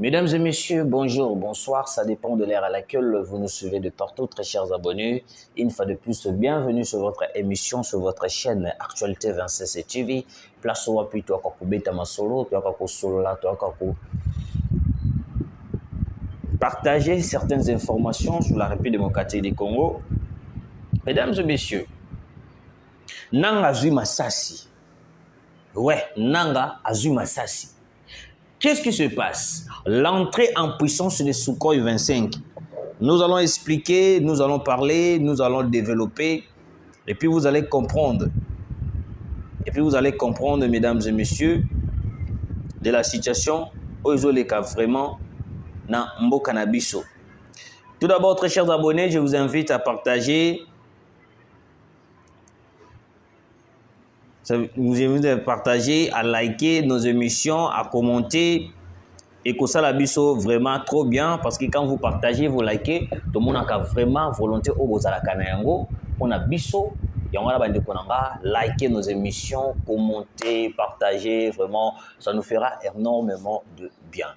Mesdames et messieurs, bonjour, bonsoir, ça dépend de l'ère à laquelle vous nous suivez de partout, très chers abonnés. Une fois de plus, bienvenue sur votre émission, sur votre chaîne Actualité 26 TV. Place au wapi, toi, kako beta masolo, toi, kako solola, toi, kako partager certaines informations sur la République démocratique du Congo. Mesdames et messieurs, Nanga Zui Masasi. Ouais, Nanga Azui Masasi. Qu'est-ce qui se passe? L'entrée en puissance de Sukhoi 25. Nous allons expliquer, nous allons parler, nous allons développer. Et puis vous allez comprendre. Et puis vous allez comprendre, mesdames et messieurs, de la situation où ils ont les cas vraiment dans Mboka Nabiso. Tout d'abord, très chers abonnés, je vous invite à partager. Je vous invite à partager, à liker nos émissions, à commenter. Et que ça, la biso, vraiment trop bien. Parce que quand vous partagez, vous likez, tout le monde a vraiment volonté au Bozalakanayango. On a biso. Et on va liker nos émissions, commenter, partager. Vraiment, ça nous fera énormément de bien.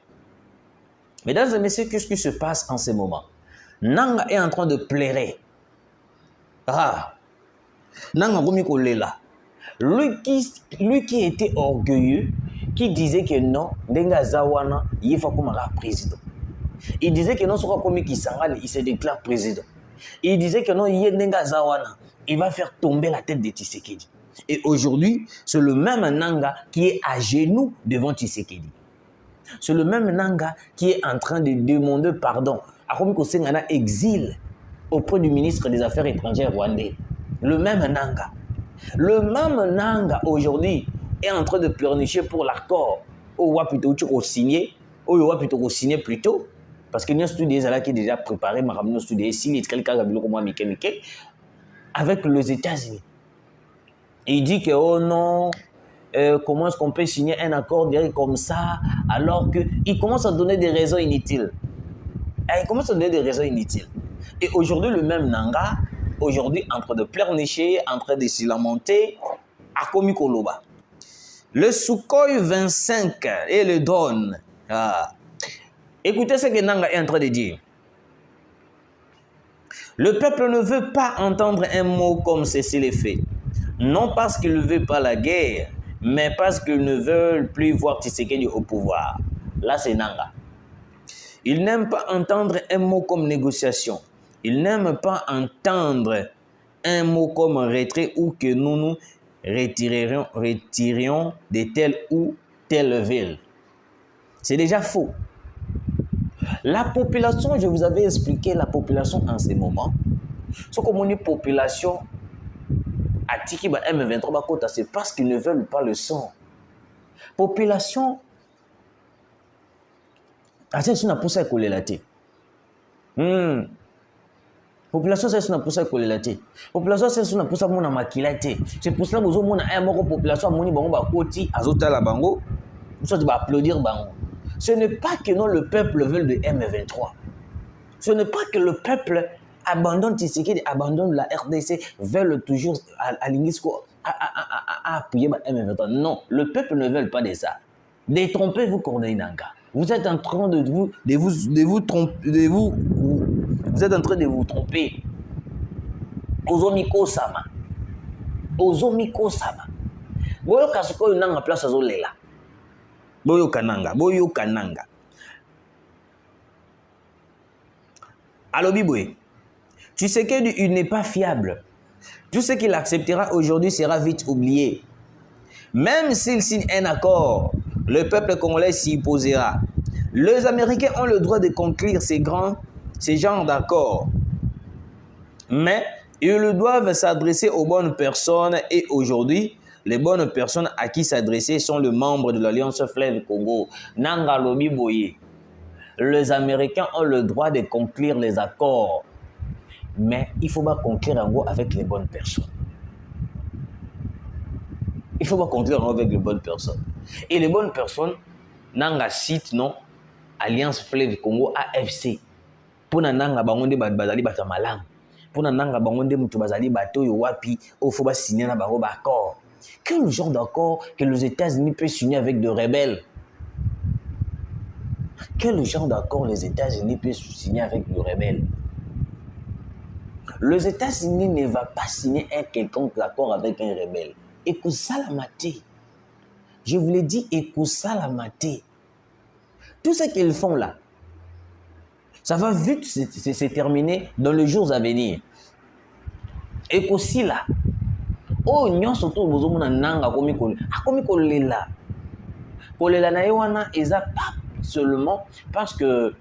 Mesdames et messieurs, qu'est-ce qui se passe en ce moment? Nanga est en train de pleurer. Ah! Nanga Gomiko Lela. Lui qui était orgueilleux, qui disait que non, Ndenga Zawana, il faut comme un président. Il disait que non, soit comme il se déclare président. Il disait que non, Ndenga Zawana, il va faire tomber la tête de Tshisekedi. Et aujourd'hui, c'est le même Nanga qui est à genoux devant Tshisekedi. C'est le même Nanga qui est en train de demander pardon à Komiko Sengana exil auprès du ministre des Affaires étrangères rwandais. Le même Nanga. Le même Nanga aujourd'hui est en train de pleurnicher pour l'accord au Wapito au signé, au Wapito signé plutôt, parce qu'il y a un studio qui est déjà préparé, un studio signé avec les États-Unis. Il dit que oh non, comment est-ce qu'on peut signer un accord direct comme ça, alors qu'il commence à donner des raisons inutiles. Il commence à donner des raisons inutiles. Et aujourd'hui, le même Nanga, aujourd'hui, en train de pleurnicher, en train de s'y lamenter, à Komikoloba. Le Sukhoi 25 et le drone. Ah. Écoutez ce que Nanga est en train de dire. Le peuple ne veut pas entendre un mot comme ceci les faits. Non parce qu'il ne veut pas la guerre, mais parce qu'ils ne veulent plus voir Tshisekedi au pouvoir. Là, c'est Nanga. Ils n'aiment pas entendre un mot comme négociation. Ils n'aiment pas entendre un mot comme retrait ou que nous nous retirions de telle ou telle ville. C'est déjà faux. La population, je vous avais expliqué la population en ce moment. Ce qu'on dit population à Tikiba M23 Bakota, c'est parce qu'ils ne veulent pas le son. Population, c'est une pousse à coller la tête. Population, c'est une pousse à coller la tête. Population, c'est une pousse à mon maquillage. C'est pour cela que vous avez une population à mon côté, à Zotala Bango, vous allez applaudir Bango. Ce n'est pas que non, le peuple veut de M23. Ce n'est pas que le peuple abandonne Tshisekedi, abandonne la RDC, veulent toujours à l'Ingisco appuyer M23. Non, le peuple ne veut pas de ça. Détrompez-vous, Corneille Nanga. Vous êtes en train de vous tromper. Vous êtes en train de vous tromper. Ozomiko Sama. Ozomiko Sama. Boyo Kasuko Nanga place Azolela. Boyo Kananga. Boyo Kananga. Alors, Biboé, tu sais qu'il n'est pas fiable. Tout ce qu'il acceptera aujourd'hui sera vite oublié. Même s'il signe un accord, le peuple congolais s'y opposera. Les Américains ont le droit de conclure ces genres d'accords. Mais ils doivent s'adresser aux bonnes personnes et aujourd'hui, les bonnes personnes à qui s'adresser sont les membres de l'Alliance Fleuve Congo. Nanga Lobi Boye. Les Américains ont le droit de conclure les accords. Mais il faut pas conclure en gros avec les bonnes personnes. Il faut pas conclure avec les bonnes personnes. Et les bonnes personnes, Nanga site non Alliance Fleuve Congo AFC. Pour Nanga bangonde bazali batamalang. Pour Nanga bangonde mutu bazali bato yo wapi, il faut pas signer na bango d'accord. Quel genre d'accord que les États-Unis peuvent signer avec des rebelles? Quel genre d'accord les États-Unis peuvent signer avec le rebelle? Les États-Unis ne vont pas signer un quelconque accord avec un rebelle. Écoute ça la maté. Je vous l'ai dit, écoute ça la maté. Tout ce qu'ils font là, ça va vite se terminer dans les jours à venir. Écoute si là. Oh, nyon surtout besoin de nanga komi kolela. Kolela na yewana eza pas seulement parce que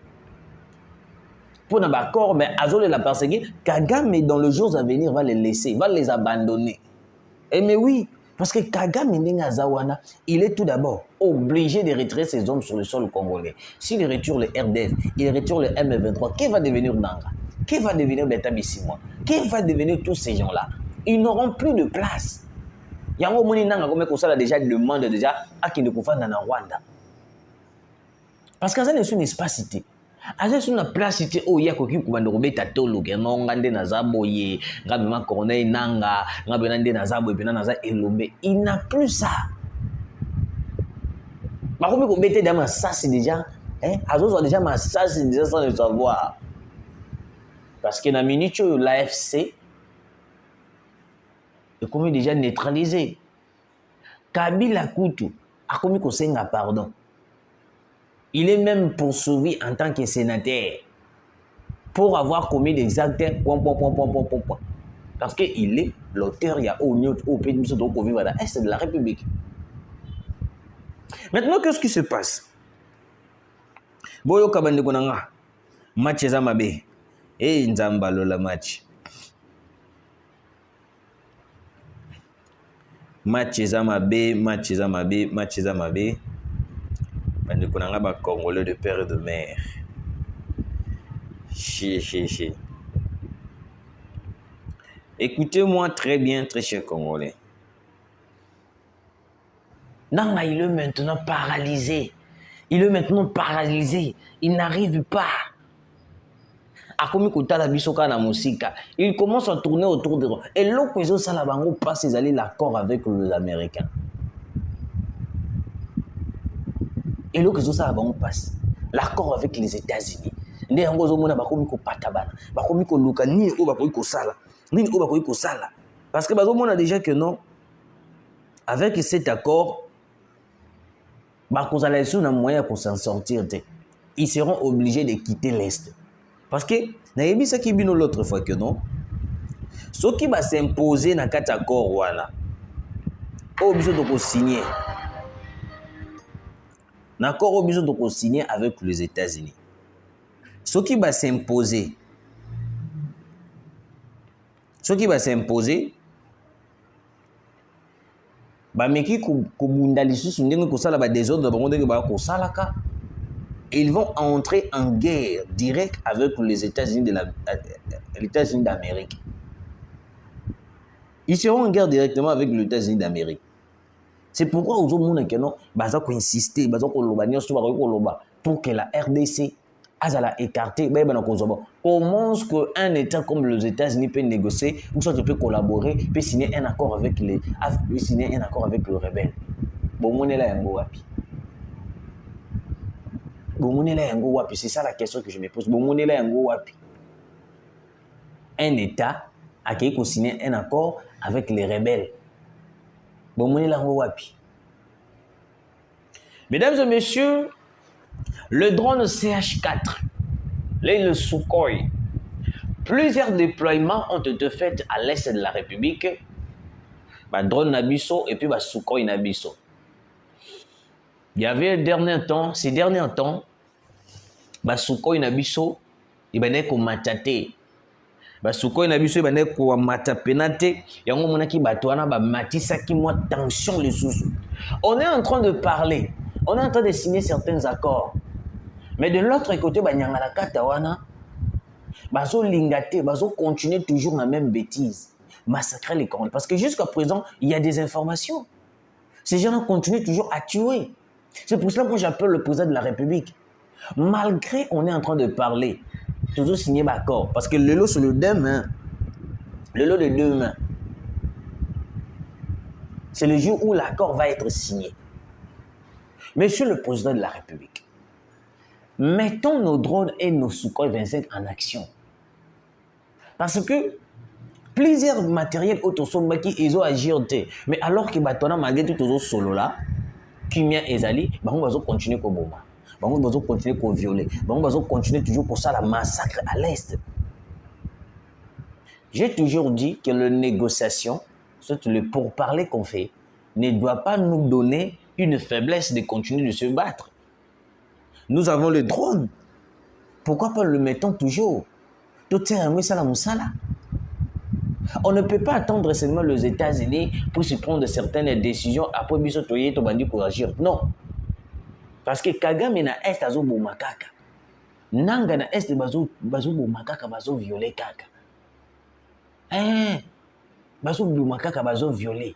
pour un accord, mais Azol la perséguer, Kagame dans les jours à venir va les laisser, va les abandonner. Et mais oui, parce que Kagame Zawana, il est tout d'abord obligé de retirer ses hommes sur le sol congolais. S'il retire le RDF, il retire le M23, qui va devenir Nanga? Qui va devenir Beta Bissimois? Qui va devenir tous ces gens-là? Ils n'auront plus de place. Yango moni nanga comme ça déjà demande déjà à qui ne peut faire dans Rwanda. Parce que ça n'est une espacité. Aza sur une place cité où il y a quelqu'un qui va nous remettre à tolo que non ngande na zaboye ngabe ma corneille nanga ngabe nande na zabo et puis na za elombe. Il n'a plus ça. Bah comme qu'on mettait dans ça c'est déjà hein azo déjà ma ça c'est déjà sans le savoir. Parce que na minute l'AFC est comme déjà neutralisé. Kabila Kutu a commis qu'on senga pardon. Il est même poursuivi en tant que sénateur pour avoir commis des actes parce qu'il est l'auteur, il y a au pays de l'Est de la République. Maintenant, qu'est-ce qui se passe? Boyo Kabande Konanga, match Zamabe, et Nzambalo la match. Match Zamabe, match Zamabe, match Zamabe. Bande Konanga ba Congolais de père et de mère. Chi. Écoutez-moi très bien, très cher Congolais. Nanga, il est maintenant paralysé. Il est maintenant paralysé. Il n'arrive pas. Il commence à tourner autour de lui. Et l'opposition Salabango passe ses alliés l'accord avec les Américains. Et l'opposition Salabango passe l'accord avec les États-Unis. Parce que on a déjà que non, avec cet accord, pour s'en sortir, ils seront obligés de quitter l'Est. Parce que, l'autre fois que non, ce qui va s'imposer dans cet accord, voilà, obligé de signer. L'accord obligé de signer avec les États-Unis. Ce qui va s'imposer, ils vont entrer en guerre directe avec les États-Unis d'Amérique. Ils seront en guerre directement avec les États-Unis d'Amérique. C'est pourquoi aux gens qui insister pour que la RDC a écarté. Comment est-ce qu'un État comme les États-Unis peut négocier, ou soit peut collaborer, peut signer un accord avec le rebelle? C'est ça la question que je me pose. Un État a signé un accord avec les rebelles. Mesdames et messieurs, le drone CH4, le Sukhoi, plusieurs déploiements ont été faits à l'est de la République. Drone Nabiso et puis Sukhoi Nabiso. Il y avait ces derniers temps, Sukhoi Nabiso, il y a comme mataté. Sukhoi Nabiso, il y a comme matapenate. Il y a qui batouana, matissa qui moi tension les sous. On est en train de parler. On est en train de signer certains accords. Mais de l'autre côté, Nyangala Katawana, Bazo Lingate, Bazo continue toujours la même bêtise. Massacrer les Congolais. Parce que jusqu'à présent, il y a des informations. Ces gens-là continuent toujours à tuer. C'est pour cela que j'appelle le président de la République. Malgré on est en train de parler, toujours signer l'accord. Parce que le lot sur le deux mains. Le lot de deux mains. C'est le jour où l'accord va être signé. Monsieur le président de la République, mettons nos drones et nos Sukhoi 25 en action. Parce que plusieurs matériels autosombaki ils ont agi. Mais alors que batona malgré tout aux solo là, Kimia Ezali, on va continuer comme bomba. On va continuer comme violer. On va continuer toujours pour ça la massacre à l'est. J'ai toujours dit que la négociation, surtout le pourparler qu'on fait, ne doit pas nous donner une faiblesse de continuer de se battre. Nous avons le drone. Pourquoi pas le mettons toujours? Tout est remis ça la moussala. On ne peut pas attendre seulement les États-Unis pour se prendre certaines décisions après biso toye to bandi pour agir. Non. Parce que Kagame na est azo bomakaka. Nanga na est bazo bomakaka bazo violer kaka. Bazo bomakaka bazo violer.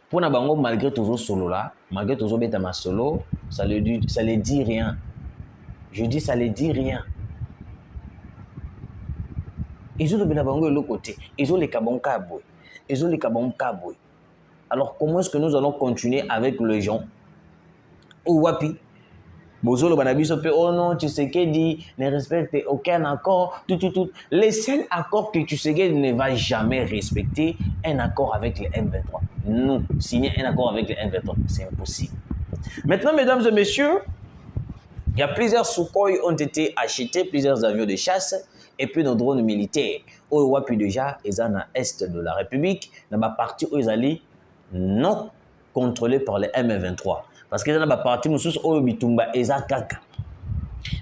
Pour na bango malgré toujours solo là, malgré toujours beta ma solo, ça le dit rien. Je dis ça le dit rien. Ils ont le bango de l'autre côté. Ils ont les kabonkaboy. Ils ont les kabonkaboy. Alors comment est-ce que nous allons continuer avec les gens? Ou wapi? Bozolo banabiso pe oh non, Tshisekedi ne respecte aucun accord. Tout. Les seuls accords que Tshisekedi ne va jamais respecter, un accord avec les M23. Nous, signer un accord avec les M23, c'est impossible. Maintenant, mesdames et messieurs, il y a plusieurs Sukhoi ont été achetés, plusieurs avions de chasse et puis nos drones militaires. Au wapi déjà, ils sont à l'est de la République, dans la partie où ils allaient non contrôlés par les M23. Parce qu'ils sont dans la partie où Bitumba et Kaka.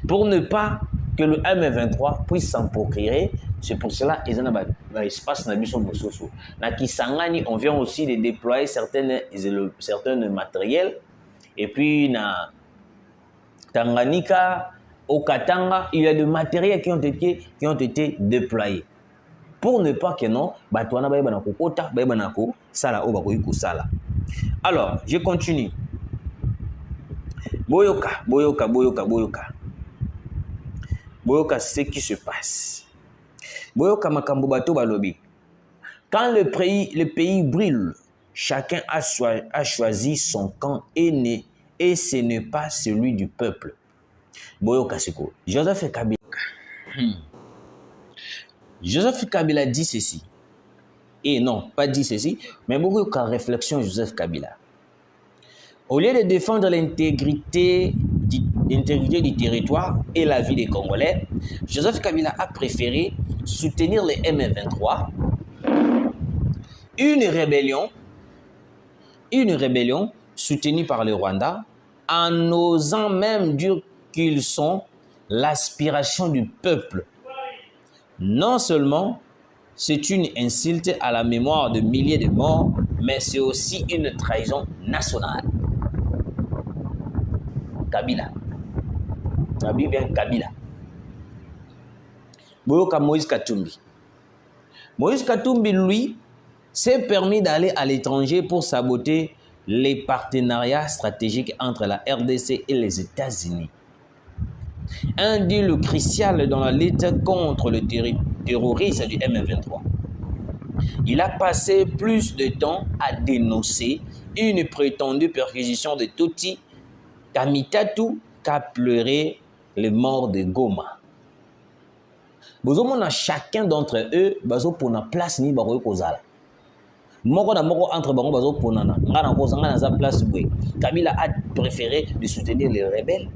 Pour ne pas que le M23 puisse s'en procurer, c'est pour cela qu'ils sont dans l'espace Nabiso Mososo. Dans Kisangani, on vient aussi de déployer certains matériels. Et puis, dans Tanganyika, au Katanga, il y a des matériels qui ont été déployés. Pour ne pas que non, alors, je continue. Boyoka, c'est ce qui se passe. Boyoka makambo bato balobi. Quand le pays brûle, chacun a choisi son camp et ce n'est pas celui du peuple. Boyoka Siko. Joseph Kabila dit ceci. Et non, pas dit ceci, mais beaucoup de réflexion Joseph Kabila. Au lieu de défendre l'intégrité du territoire et la vie des Congolais, Joseph Kabila a préféré soutenir les M23, une rébellion soutenue par le Rwanda, en osant même dire qu'ils sont l'aspiration du peuple. Non seulement c'est une insulte à la mémoire de milliers de morts, mais c'est aussi une trahison nationale. Kabila. Boyoka Moïse Katumbi. Moïse Katumbi, lui, s'est permis d'aller à l'étranger pour saboter les partenariats stratégiques entre la RDC et les États-Unis. Un deal crucial dans la lutte contre le terrorisme du M23. Il a passé plus de temps à dénoncer une prétendue perquisition de Tutsi Kamitatu qu'a pleuré les morts de Goma. Bozomona chacun d'entre eux bazo pona place ni baroy kozala. Moko na moko entre bango bazo ponana. Ngana kozanga na za place bwe. Kabila a préféré de soutenir les rebelles.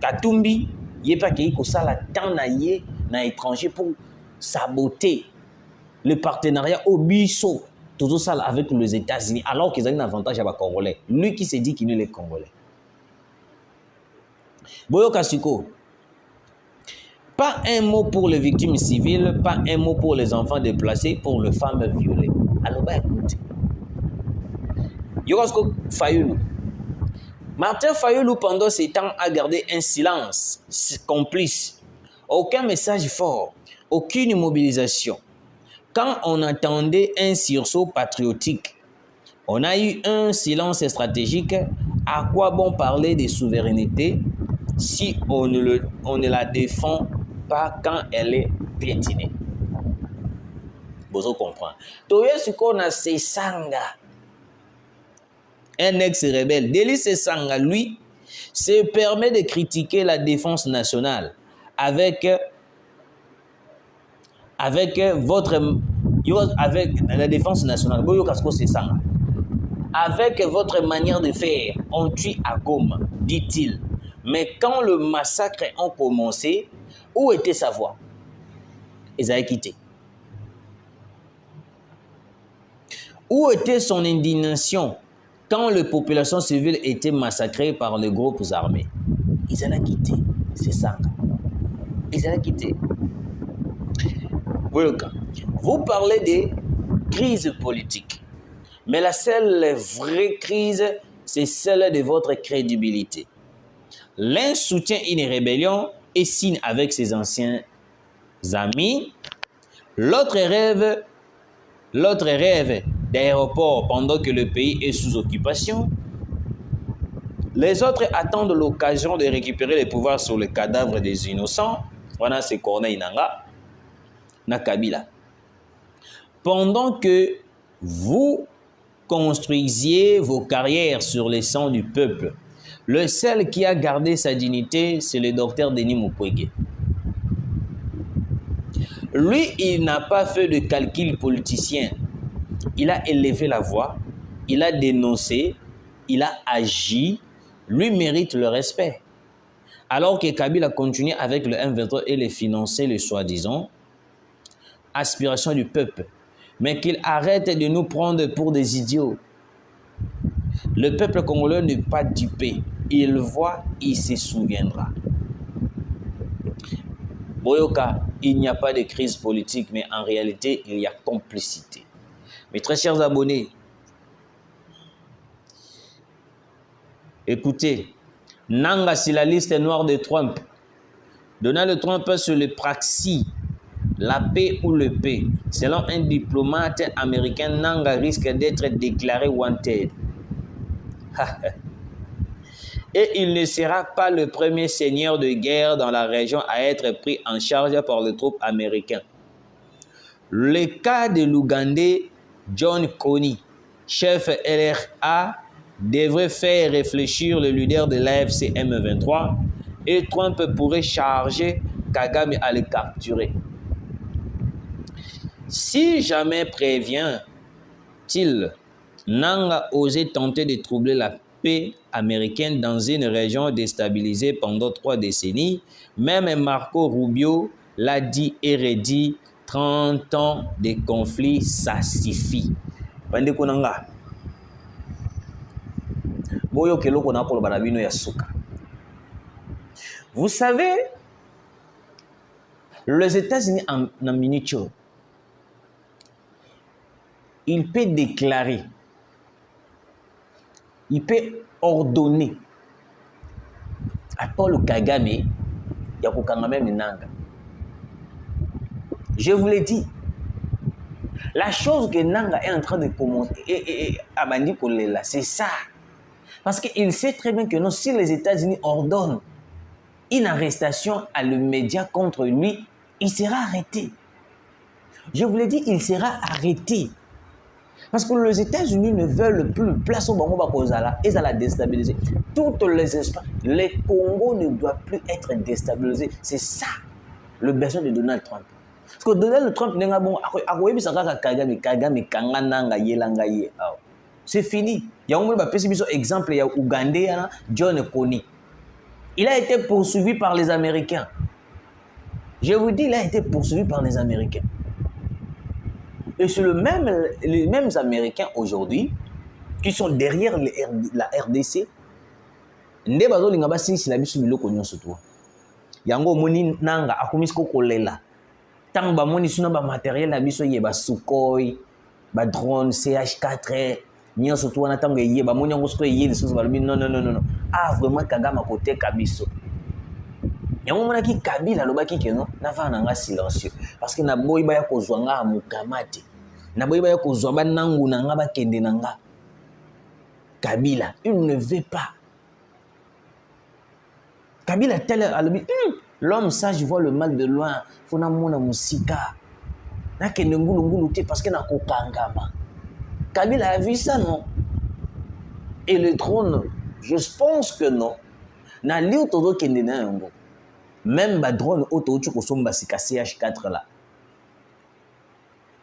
Katumbi yepa ki kosala tant na ye na étranger pour saboter le partenariat au biso tout ça avec les États-Unis alors qu'ils ont un avantage à Congolais. Lui qui se dit qu'il est Congolais. Boyoka Siko. Pas un mot pour les victimes civiles, pas un mot pour les enfants déplacés, pour les femmes violées. Alors, bah écoutez. Yokosko Fayoulou. Martin Fayoulou, pendant ces temps, a gardé un silence complice. Aucun message fort, aucune mobilisation. Quand on attendait un sursaut patriotique, on a eu un silence stratégique. À quoi bon parler de souveraineté si on ne la défend pas quand elle est piétinée? Vous comprenez. Toye Siko na Sesanga, un ex-rebelle. Deli Sesanga, lui, se permet de critiquer la défense nationale avec la défense nationale, avec votre manière de faire, on tue à Goma, dit-il. Mais quand le massacre a commencé, où était sa voix? Ils avaient quitté. Où était son indignation quand les populations civiles étaient massacrées par les groupes armés? Ils allaient quitter. C'est ça. Ils allaient quitter. Vous parlez des crises politiques. Mais la seule vraie crise, c'est celle de votre crédibilité. L'un soutient une rébellion et signe avec ses anciens amis. L'autre rêve d'aéroport pendant que le pays est sous occupation. Les autres attendent l'occasion de récupérer les pouvoirs sur le cadavre des innocents. Voilà, c'est Corneille Nangaa, na Kabila. Pendant que vous construisiez vos carrières sur les sangs du peuple, le seul qui a gardé sa dignité, c'est le docteur Denis Mukwege. Lui, il n'a pas fait de calcul politicien. Il a élevé la voix, il a dénoncé, il a agi. Lui mérite le respect. Alors que Kabila continue avec le M23 et les financer, les soi-disant aspirations du peuple. Mais qu'il arrête de nous prendre pour des idiots. Le peuple congolais n'est pas dupé. Il voit, il se souviendra. Boyoka, il n'y a pas de crise politique, mais en réalité, il y a complicité. Mes très chers abonnés, écoutez, Nangaa, c'est la liste noire de Trump. Donald Trump sur le praxi, la paix ou le paix. Selon un diplomate américain, Nangaa risque d'être déclaré wanted. Et il ne sera pas le premier seigneur de guerre dans la région à être pris en charge par les troupes américaines. Le cas de l'Ougandais John Kony, chef LRA, devrait faire réfléchir le leader de l'AFC M23 et Trump pourrait charger Kagame à le capturer. Si jamais prévient-il, Nangaa osait tenter de troubler la paix américaine dans une région déstabilisée pendant 3 décennies. Même Marco Rubio l'a dit et redit, 30 ans de conflit, ça suffit. Vous savez, les États-Unis en miniature, il peut déclarer, il peut ordonner à Paul Kagame, Nangaa. Je vous l'ai dit, la chose que Nangaa est en train de commenter, c'est ça. Parce qu'il sait très bien que non, si les États-Unis ordonnent une arrestation à le média contre lui, il sera arrêté. Je vous l'ai dit, il sera arrêté. Parce que les États-Unis ne veulent plus place au Bango Bakozala et ça la déstabiliser. Toutes les espaces, les Congo ne doivent plus être déstabilisés. C'est ça le besoin de Donald Trump. Parce que Donald Trump n'est pas bon. C'est fini. Il y a un exemple, il y a Ougandais, John Kony. Il a été poursuivi par les Américains. Je vous dis, il a été poursuivi par les Américains. Et c'est les mêmes Américains aujourd'hui qui sont derrière la RDC. Nde bazo linga basi la biso biloko nyonso to. Yango moni Nangaa akomisiko kolela. Tant ba moni suna ba matériel la biso ye ba Sukhoi, ba drone CH4 nyonso to wana tango ye ba moni yango siko ye lisusu ba non. Ah vraiment Kagame côté kabiso. Yango mona ki Kabila lobaki keno na va nanga silencieux parce que na boyi ba ya kozwa nga mukamati. Na boyi ba ya kozwa ba nangu nanga ba kende nanga. Kabila, il ne veut pas. Kabila tel l'homme sage voit le mal de loin. Fona mona musika. Na kende ngulu te parce que na kokangama. Kabila a vu ça non? Et le trône, je pense que non. na liu todo kende na yango même ba drone auto tu ko somba sika CH4 là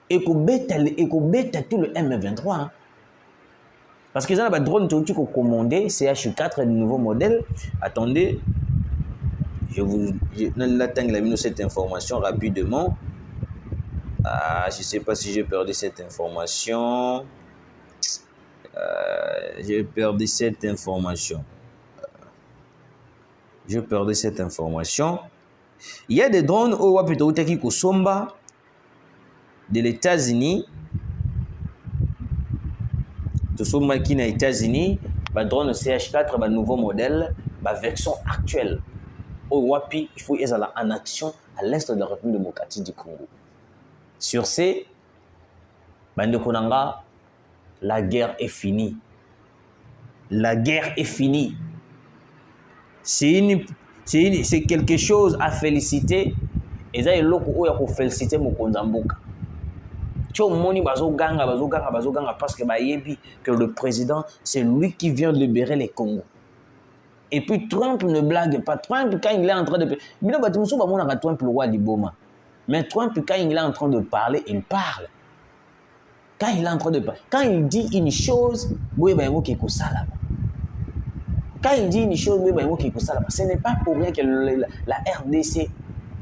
et ko beta tout le M23 hein. Parce que ça a ba drone tu ko commander CH4 de nouveau modèle. Attendez, je l'attends cette information rapidement. Je sais pas si j'ai perdu cette information. J'ai perdu cette information. J'ai perdu cette information. Il y a des drones au Wapito Taki Kosomba de l'États-Unis. Tout ce qui est aux États-Unis, le drone CH4, le nouveau modèle, la version actuelle. Au Wapi, il faut être en action à l'est de la République démocratique du Congo. Sur ce, la guerre est finie. La guerre est finie. C'est quelque chose à féliciter. Et ça, il faut féliciter Mokonzamboka. Parce que le président, c'est lui qui vient de libérer les Congos. Et puis Trump ne blague pas. Trump, quand il est en train de... Mais Trump, quand il est en train de parler, il parle. Quand il est en train de parler, quand il dit une chose, quand il dit une chose, ce n'est pas pour rien que la RDC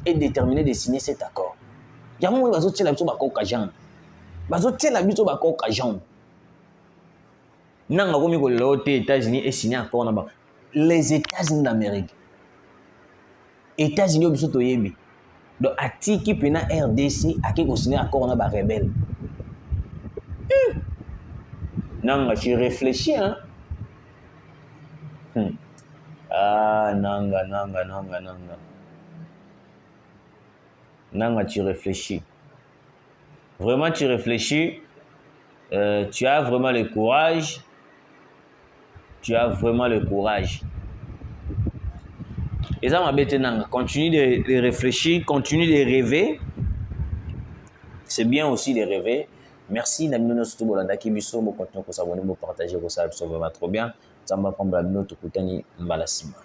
est déterminée de signer cet accord. Il y a un moment où il y a les États-Unis et signé accord. Les États-Unis d'Amérique. États-Unis ont donc Atiki pena RDC a qui signé accord avec les rebelles. Nanga, tu réfléchis, hein? Ah, nanga. Nanga, tu réfléchis. Vraiment, tu réfléchis. Tu as vraiment le courage. Tu as vraiment le courage. Et ça m'a bêté, nanga. Continue de réfléchir, continue de rêver. C'est bien aussi de rêver. Merci, Namino Stubolanda Kibiso. Vous continuez à vous abonner, vous partager, vous savez, vraiment trop bien. Ça m'a prendre la note, Koutani Mbalasima.